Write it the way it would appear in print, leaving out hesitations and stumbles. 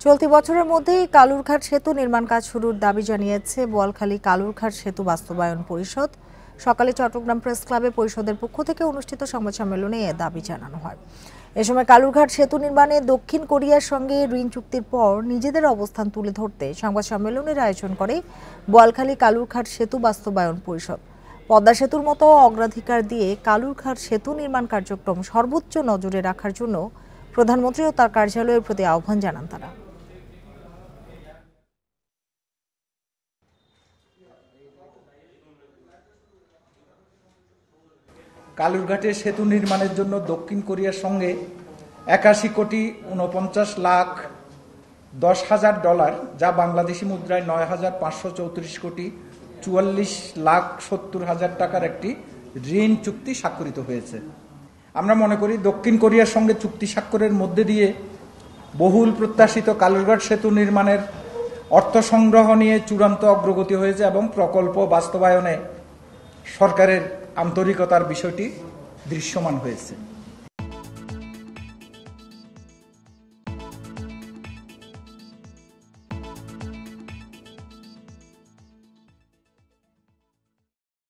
চলতি বছরের মধ্যেই কালুরঘাট সেতু নির্মাণ কাজ শুরুর দাবি জানিয়েছে বোয়ালখালী কালুরঘাট সেতু বাস্তবায়ন পরিষদ। সকালে চট্টগ্রাম প্রেস ক্লাবে পরিষদের পক্ষ থেকে অনুষ্ঠিত সংবাদ সম্মেলনে এ দাবি জানানো হয়। এ সময় কালুরঘাট সেতু নির্মাণে দক্ষিণ কোরিয়ার সঙ্গে ঋণ চুক্তির পর নিজেদের অবস্থান তুলে ধরতে সংবাদ সম্মেলনের আয়োজন করে বোয়ালখালী কালুরঘাট সেতু বাস্তবায়ন পরিষদ। পদ্মা সেতুর মতো অগ্রাধিকার দিয়ে কালুরঘাট সেতু নির্মাণ কার্যক্রম সর্বোচ্চ নজরে রাখার জন্য প্রধানমন্ত্রী ও তার কার্যালয়ের প্রতি আহ্বান জানান তারা। কালুরঘাটে সেতু নির্মাণের জন্য দক্ষিণ কোরিয়ার সঙ্গে 81,49,10,000 যা বাংলাদেশি মুদ্রায় 9,534,44,70,000 টাকার একটি ঋণ চুক্তি স্বাক্ষরিত হয়েছে। আমরা মনে করি দক্ষিণ কোরিয়ার সঙ্গে চুক্তি স্বাক্ষরের মধ্যে দিয়ে বহুল প্রত্যাশিত কালুরঘাট সেতু নির্মাণের অর্থ সংগ্রহ নিয়ে চূড়ান্ত অগ্রগতি হয়েছে এবং প্রকল্প বাস্তবায়নে সরকারের আন্তরিকতার বিষয়টি দৃশ্যমান হয়েছে।